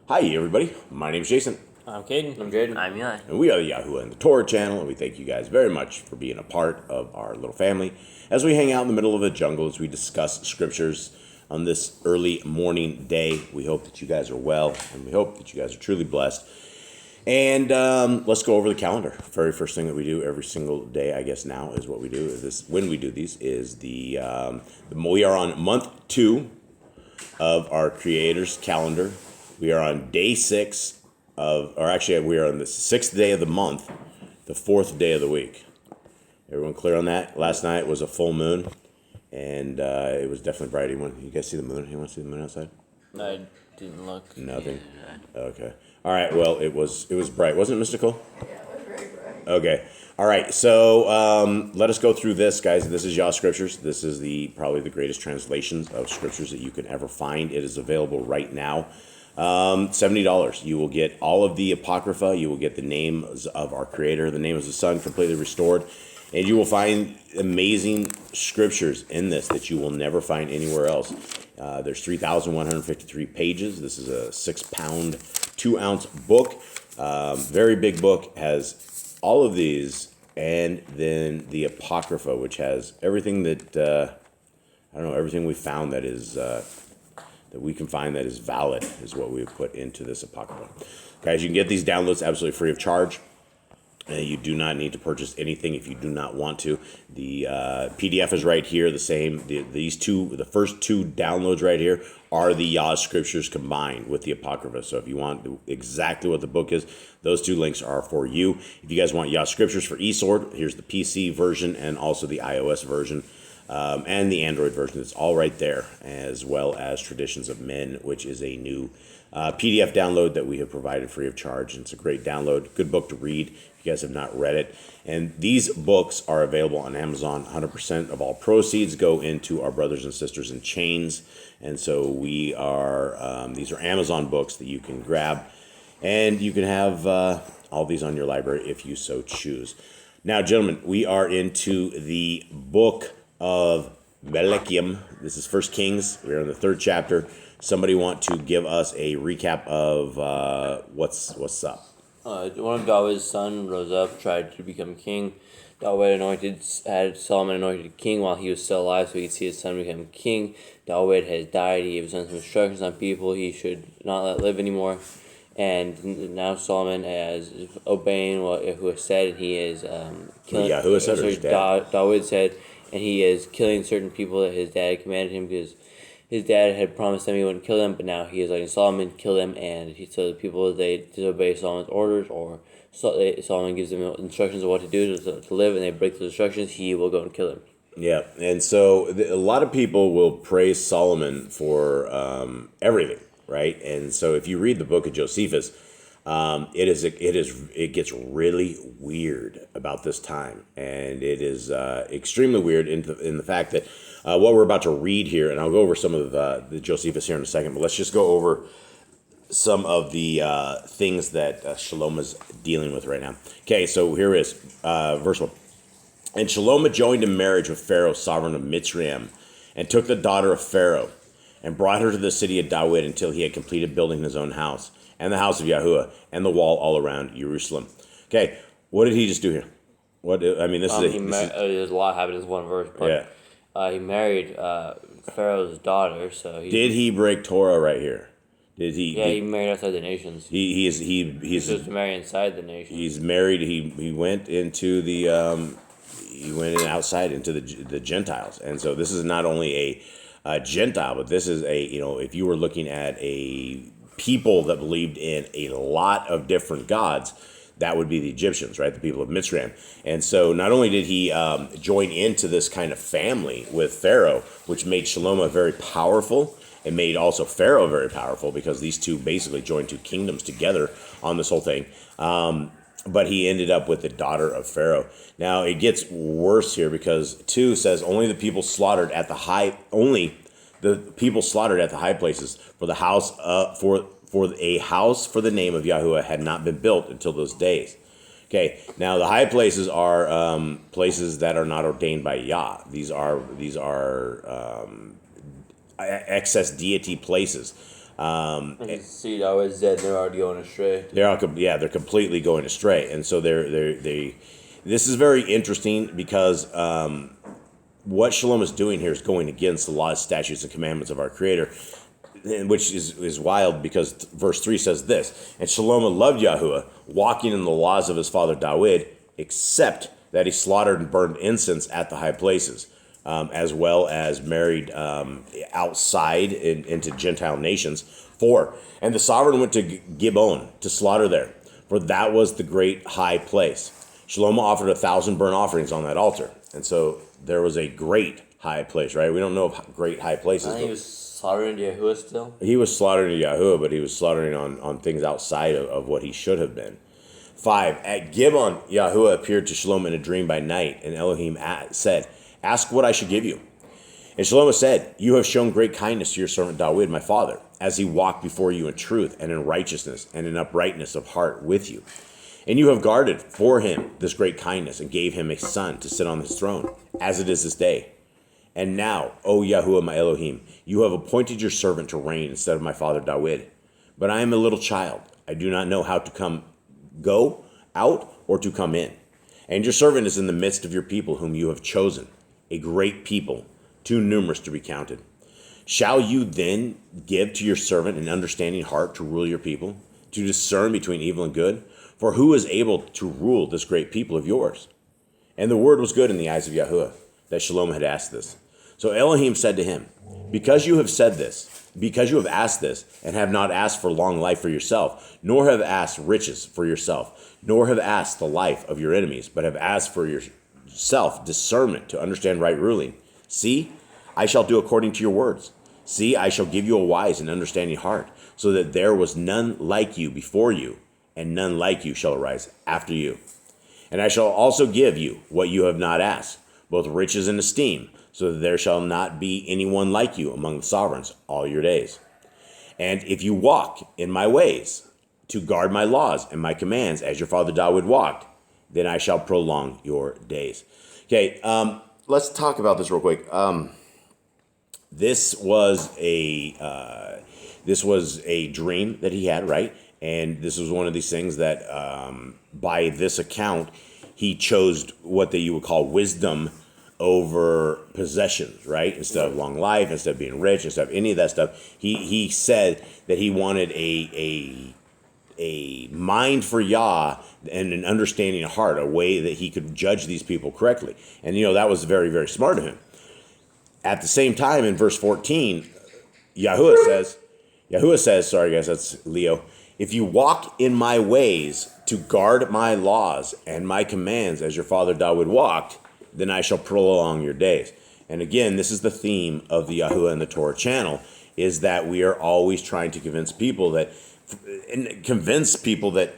Hi, everybody. My name is Jason, I'm Caden. I'm Jaden. I'm Eli. and we are the Yahuwah and the Torah channel, and we thank you guys very much for being a part of our little family as we hang out in the middle of the jungle as we discuss scriptures on this early morning day. We hope that you guys are well, and we hope that you guys are truly blessed. And let's go over the calendar. Very first thing that we do every single day, I guess now, is what we do. Is this when we do these is we are on month 2 of our Creator's calendar. We are on day 6 we are on the 6th day of the month, the 4th day of the week. Everyone clear on that? Last night was a full moon, and it was definitely bright. You guys see the moon? You want to see the moon outside? I didn't look. Nothing. Okay. All right. Well, it was bright, wasn't it, Mystical? Yeah, it was very bright. Okay. All right. So let us go through this, guys. This is Yah Scriptures. This is probably the greatest translations of scriptures that you can ever find. It is available right now. $70. You will get all of the Apocrypha. You will get the names of our Creator, the name of the Son, completely restored. And you will find amazing scriptures in this that you will never find anywhere else. There's 3,153 pages. This is a 6-pound, 2-ounce book. Very big book. Has all of these, and then the Apocrypha, which has everything that everything we found that is that we can find that is valid is what we've put into this Apocrypha. Guys, you can get these downloads absolutely free of charge. You do not need to purchase anything if you do not want to. The PDF is right here. The same. The first two downloads right here are the Yah Scriptures combined with the Apocrypha. So if you want exactly what the book is, those two links are for you. If you guys want Yah Scriptures for eSword, here's the PC version and also the iOS version. And the Android version. It's all right there, as well as Traditions of Men, which is a new PDF download that we have provided free of charge. And it's a great download, good book to read if you guys have not read it. And these books are available on Amazon. 100% of all proceeds go into our brothers and sisters in chains. And so these are Amazon books that you can grab, and you can have all these on your library if you so choose. Now, gentlemen, we are into the book of MELAKIM. This is 1 Kings. We're in the 3rd chapter. Somebody want to give us a recap of what's up? One of David's son rose up, tried to become king. David had Solomon anointed king while he was still alive, so he could see his son become king. David has died. He gave some instructions on people he should not let live anymore. And now Solomon is obeying what Yahuwah said, and he is killing. Yahuwah said, or his dad? David said, and he is killing certain people that his dad commanded him, because his dad had promised them he wouldn't kill them, but now he is letting Solomon kill them, and so the people, they disobey Solomon's orders, or Solomon gives them instructions of what to do to live, and they break those instructions, he will go and kill them. Yeah, and so a lot of people will praise Solomon for everything, right? And so if you read the book of Josephus, it gets really weird about this time, and it is extremely weird in the fact that what we're about to read here, and I'll go over some of the Josephus here in a second, but let's just go over some of the things that Shalom is dealing with right now. Okay, so here is verse 1. And Shalom joined in marriage with Pharaoh, sovereign of Mitzrayim, and took the daughter of Pharaoh, and brought her to the city of David until he had completed building his own house, and the house of Yahuwah, and the wall all around Jerusalem. Okay, what did he just do here? There's a lot happened in one verse. But, yeah. He married Pharaoh's daughter. So did he break Torah right here? Did he? Yeah, he married outside the nations. He's supposed to marry inside the nation. He's married. He went into the outside into the Gentiles, and so this is not only a Gentile, but this is if you were looking at a people that believed in a lot of different gods, that would be the Egyptians, right? The people of Mitzrayim. And so not only did he join into this kind of family with Pharaoh, which made Shalom very powerful, it made also Pharaoh very powerful, because these two basically joined two kingdoms together on this whole thing. But he ended up with the daughter of Pharaoh. Now it gets worse here, because 2 says only the people slaughtered at the high places for the house for a house for the name of Yahuwah had not been built until those days. Okay, now the high places are places that are not ordained by Yah. These are excess deity places. You can see David's dead. They're already going astray. They're completely going astray, and so they. This is very interesting because what Shalom is doing here is going against the laws, statutes, and commandments of our Creator, which is wild because verse 3 says this, and Shalom loved Yahuwah, walking in the laws of his father David, except that he slaughtered and burned incense at the high places, as well as married outside into Gentile nations. 4, and the sovereign went to Gibeon to slaughter there, for that was the great high place. Shalom offered 1,000 burnt offerings on that altar. And so there was a great high place, right? We don't know of great high places. I think he was slaughtering Yahuwah still. He was slaughtering Yahuwah, but he was slaughtering on things outside of what he should have been. 5, at Gibeon, Yahuwah appeared to Shalom in a dream by night, and Elohim said, ask what I should give you. And Shalom said, you have shown great kindness to your servant David, my father, as he walked before you in truth and in righteousness and in uprightness of heart with you. And you have guarded for him this great kindness and gave him a son to sit on his throne, as it is this day. And now, O Yahuwah my Elohim, you have appointed your servant to reign instead of my father David. But I am a little child. I do not know how to go out or to come in. And your servant is in the midst of your people whom you have chosen, a great people, too numerous to be counted. Shall you then give to your servant an understanding heart to rule your people, to discern between evil and good? For who is able to rule this great people of yours? And the word was good in the eyes of Yahuwah, that Shalom had asked this. So Elohim said to him, because you have said this, because you have asked this, and have not asked for long life for yourself, nor have asked riches for yourself, nor have asked the life of your enemies, but have asked for yourself discernment to understand right ruling. See, I shall do according to your words. See, I shall give you a wise and understanding heart, so that there was none like you before you, and none like you shall arise after you. And I shall also give you what you have not asked, both riches and esteem, so that there shall not be anyone like you among the sovereigns all your days. And if you walk in my ways, to guard my laws and my commands, as your father David walked, then I shall prolong your days. Okay, let's talk about this real quick. This was a dream that he had, right? And this was one of these things that, by this account, he chose what you would call wisdom over possessions, right? Instead of long life, instead of being rich, instead of any of that stuff, he said that he wanted a mind for Yah and an understanding heart, a way that he could judge these people correctly. And, that was very, very smart of him. At the same time, in verse 14, Yahuwah says, sorry guys, that's Leo, if you walk in my ways to guard my laws and my commands as your father David walked, then I shall prolong your days. And again, this is the theme of the Yahuwah and the Torah channel, is that we are always trying to convince people that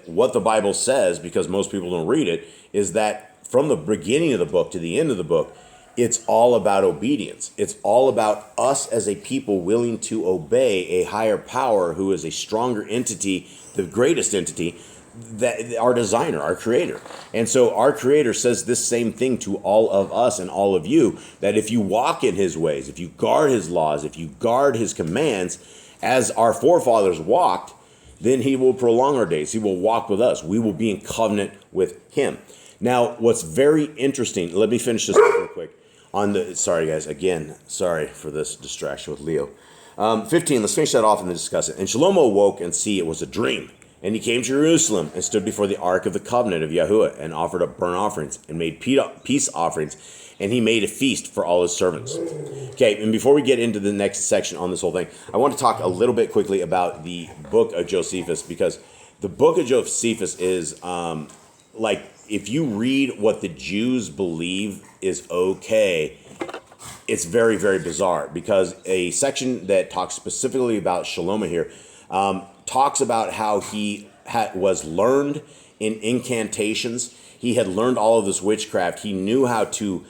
what the Bible says, because most people don't read it, is that from the beginning of the book to the end of the book, it's all about obedience. It's all about us as a people willing to obey a higher power who is a stronger entity, the greatest entity, that our designer, our creator. And so our creator says this same thing to all of us and all of you, that if you walk in his ways, if you guard his laws, if you guard his commands, as our forefathers walked, then he will prolong our days. He will walk with us. We will be in covenant with him. Now, what's very interesting, let me finish this real quick. Sorry guys, again, sorry for this distraction with Leo. 15, let's finish that off and then discuss it. And Shlomo awoke and see it was a dream. And he came to Jerusalem and stood before the ark of the covenant of Yahuwah and offered up burnt offerings and made peace offerings. And he made a feast for all his servants. Okay, and before we get into the next section on this whole thing, I want to talk a little bit quickly about the book of Josephus, because the book of Josephus is if you read what the Jews believe is okay, it's very, very bizarre, because a section that talks specifically about Shlomo here talks about how he was learned in incantations. He had learned all of this witchcraft. He knew how to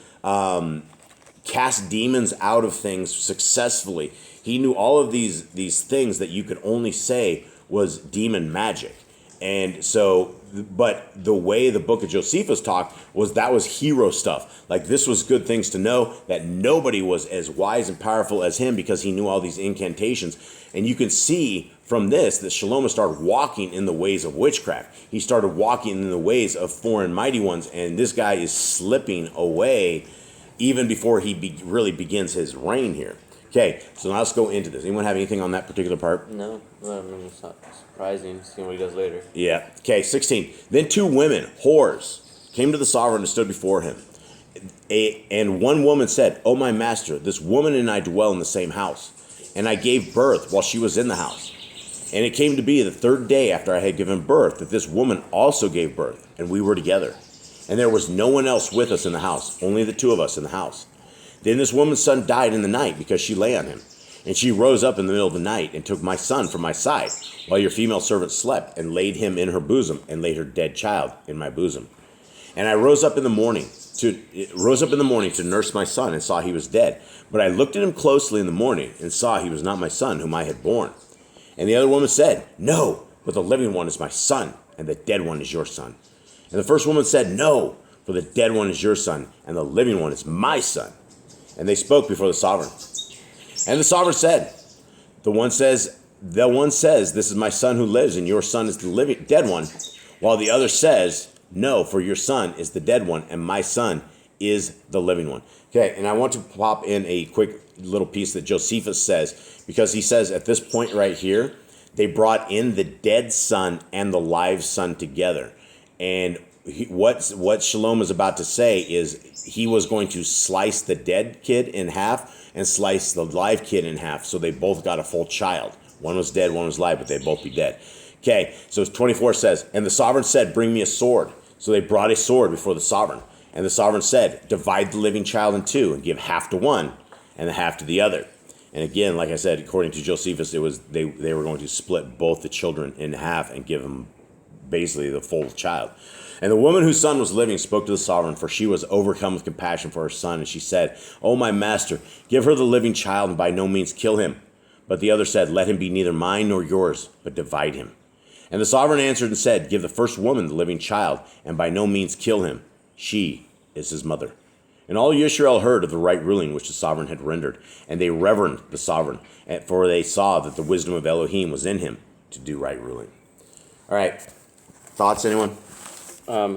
cast demons out of things successfully. He knew all of these things that you could only say was demon magic. And so, but the way the book of Josephus talked was that was hero stuff. Like this was good things to know, that nobody was as wise and powerful as him because he knew all these incantations. And you can see from this that Shlomo started walking in the ways of witchcraft. He started walking in the ways of foreign mighty ones. And this guy is slipping away even before he really begins his reign here. Okay, so now let's go into this. Anyone have anything on that particular part? No, well, I mean, it's not surprising seeing what he does later. Yeah. Okay, 16. Then two women, whores, came to the sovereign and stood before him. And one woman said, "O my master, this woman and I dwell in the same house, and I gave birth while she was in the house. And it came to be the third day after I had given birth that this woman also gave birth, and we were together. And there was no one else with us in the house, only the two of us in the house. Then this woman's son died in the night because she lay on him. And she rose up in the middle of the night and took my son from my side, while your female servant slept, and laid him in her bosom, and laid her dead child in my bosom. And I rose up in the morning to nurse my son, and saw he was dead. But I looked at him closely in the morning, and saw he was not my son, whom I had born. And the other woman said, No, but the living one is my son, and the dead one is your son. And the first woman said, No, for the dead one is your son, and the living one is my son. And they spoke before the sovereign. And the sovereign said, The one says, This is my son who lives, and your son is the dead one. While the other says, No, for your son is the dead one, and my son is the living one. Okay, and I want to pop in a quick little piece that Josephus says, because he says at this point right here, they brought in the dead son and the live son together. And what Shalom is about to say is he was going to slice the dead kid in half and slice the live kid in half, so they both got a full child. One was dead, one was live, but they'd both be dead. Okay, so 24 says, And the sovereign said, Bring me a sword. So they brought a sword before the sovereign. And the sovereign said, Divide the living child in two, and give half to one and the half to the other. And again, like I said, according to Josephus, it was they were going to split both the children in half and give them basically the full child. And the woman whose son was living spoke to the sovereign, for she was overcome with compassion for her son. And she said, O my master, give her the living child, and by no means kill him. But the other said, Let him be neither mine nor yours, but divide him. And the sovereign answered and said, Give the first woman the living child, and by no means kill him. She is his mother. And all Yisrael heard of the right ruling which the sovereign had rendered, and they reverenced the sovereign, for they saw that the wisdom of Elohim was in him to do right ruling. All right. Thoughts, anyone?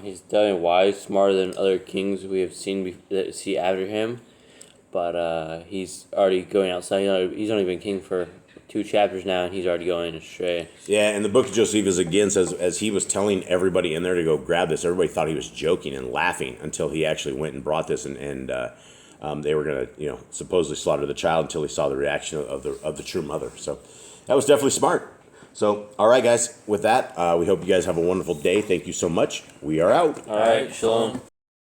He's definitely wise, smarter than other kings we have seen see after him, but he's already going outside. He's only been king for 2 chapters now, and he's already going astray. Yeah, and the book of Josephus again says, as he was telling everybody in there to go grab this, everybody thought he was joking and laughing until he actually went and brought this, and they were going to, supposedly slaughter the child until he saw the reaction of the true mother. So that was definitely smart. So, all right, guys, with that, we hope you guys have a wonderful day. Thank you so much. We are out. All right, shalom.